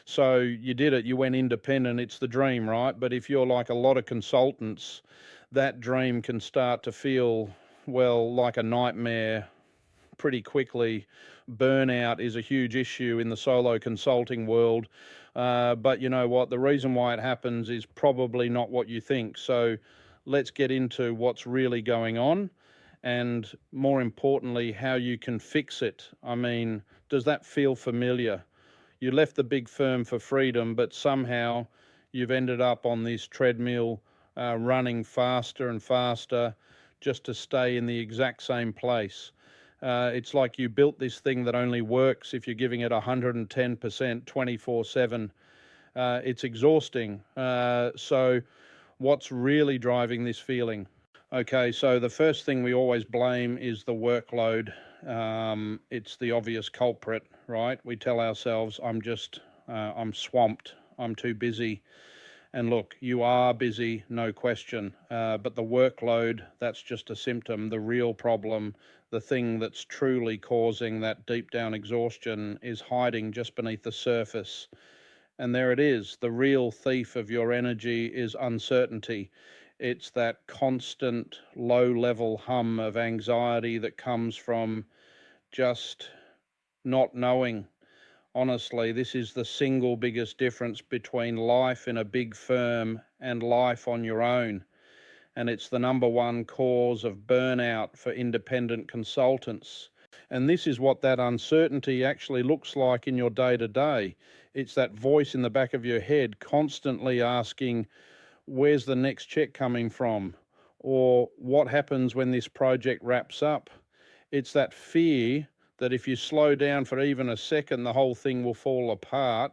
So you did it, you went independent, it's the dream, right? But if you're like a lot of consultants, that dream can start to feel, well, like a nightmare pretty quickly. Burnout is a huge issue in the solo consulting world. But you know what? The reason why it happens is probably not what you think. So let's get into what's really going on and, more importantly, how you can fix it. I mean, does that feel familiar? You left the big firm for freedom, but somehow you've ended up on this treadmill, running faster and faster just to stay in the exact same place. It's like you built this thing that only works if you're giving it 110% 24/7. It's exhausting. So, what's really driving this feeling? Okay, so the first thing we always blame is the workload. It's the obvious culprit, right? We tell ourselves, I'm swamped, I'm too busy. And look, you are busy, no question, but the workload, that's just a symptom. The real problem, the thing that's truly causing that deep down exhaustion, is hiding just beneath the surface. And there it is. The real thief of your energy is uncertainty. It's that constant low level hum of anxiety that comes from just not knowing. Honestly, this is the single biggest difference between life in a big firm and life on your own. And it's the number one cause of burnout for independent consultants. And this is what that uncertainty actually looks like in your day to day. It's that voice in the back of your head constantly asking, where's the next check coming from? Or what happens when this project wraps up? It's that fear that if you slow down for even a second, the whole thing will fall apart.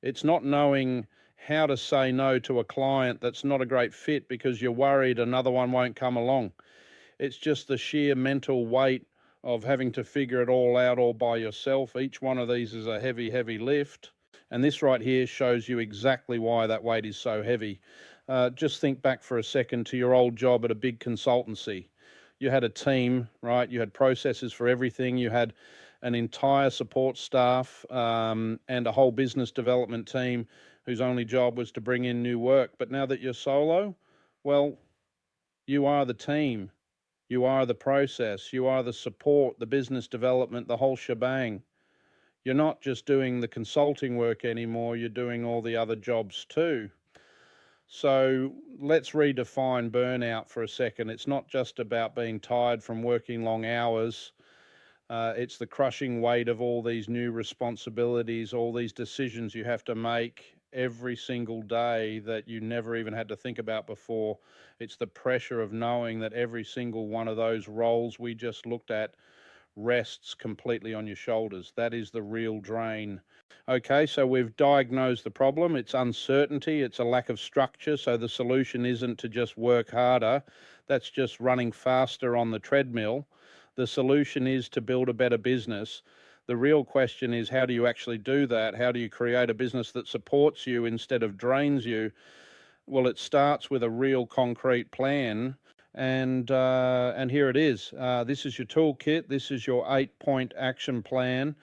It's not knowing how to say no to a client that's not a great fit because you're worried another one won't come along. It's just the sheer mental weight of having to figure it all out all by yourself. Each one of these is a heavy, heavy lift. And this right here shows you exactly why that weight is so heavy. Just think back for a second to your old job at a big consultancy. You had a team, right? You had processes for everything. You had an entire support staff, and a whole business development team whose only job was to bring in new work. But now that you're solo, well, you are the team. You are the process. You are the support, the business development, the whole shebang. You're not just doing the consulting work anymore, you're doing all the other jobs too. So let's redefine burnout for a second. It's not just about being tired from working long hours. It's the crushing weight of all these new responsibilities, all these decisions you have to make every single day that you never even had to think about before. It's the pressure of knowing that every single one of those roles we just looked at rests completely on your shoulders. That is the real drain. Okay, so we've diagnosed the problem. It's uncertainty, it's a lack of structure. So the solution isn't to just work harder, that's just running faster on the treadmill. The solution is to build a better business. The real question is, how do you actually do that? How do you create a business that supports you instead of drains you? Well, it starts with a real concrete plan. And here it is. This is your toolkit. This is your 8-point action plan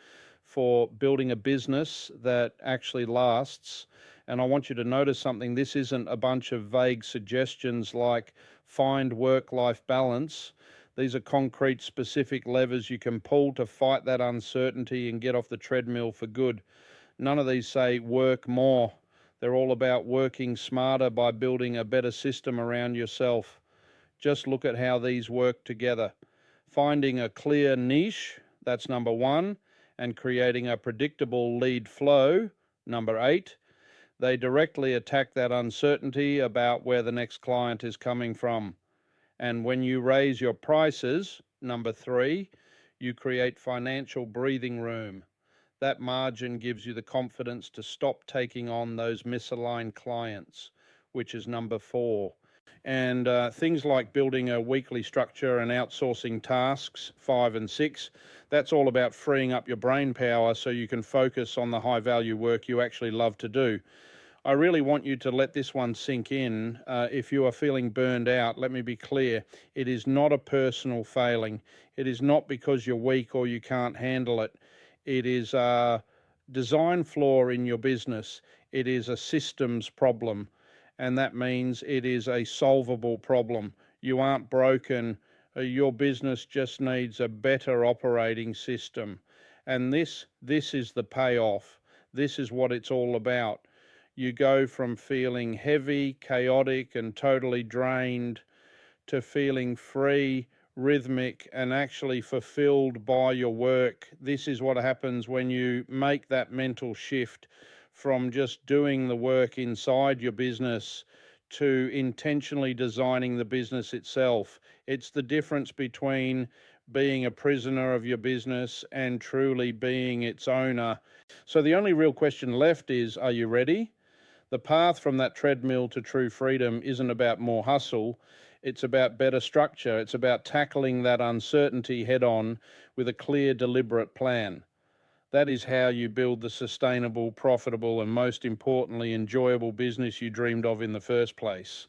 for building a business that actually lasts. And I want you to notice something. This isn't a bunch of vague suggestions like find work-life balance. These are concrete, specific levers you can pull to fight that uncertainty and get off the treadmill for good. None of these say work more. They're all about working smarter by building a better system around yourself. Just look at how these work together. Finding a clear niche, that's number one, and creating a predictable lead flow, number 8. They directly attack that uncertainty about where the next client is coming from. And when you raise your prices, number 3, you create financial breathing room. That margin gives you the confidence to stop taking on those misaligned clients, which is number 4. And things like building a weekly structure and outsourcing tasks, 5 and 6, that's all about freeing up your brain power so you can focus on the high value work you actually love to do. I really want you to let this one sink in. If you are feeling burned out, let me be clear. It is not a personal failing. It is not because you're weak or you can't handle it. It is design flaw in your business. It is a systems problem, and that means it is a solvable problem. You aren't broken. Your business just needs a better operating system. And this is the payoff. This is what it's all about. You go from feeling heavy, chaotic, and totally drained to feeling free, rhythmic, and actually fulfilled by your work. This is what happens when you make that mental shift from just doing the work inside your business to intentionally designing the business itself. It's the difference between being a prisoner of your business and truly being its owner. So the only real question left is, are you ready? The path from that treadmill to true freedom isn't about more hustle. It's about better structure. It's about tackling that uncertainty head on with a clear, deliberate plan. That is how you build the sustainable, profitable, and most importantly, enjoyable business you dreamed of in the first place.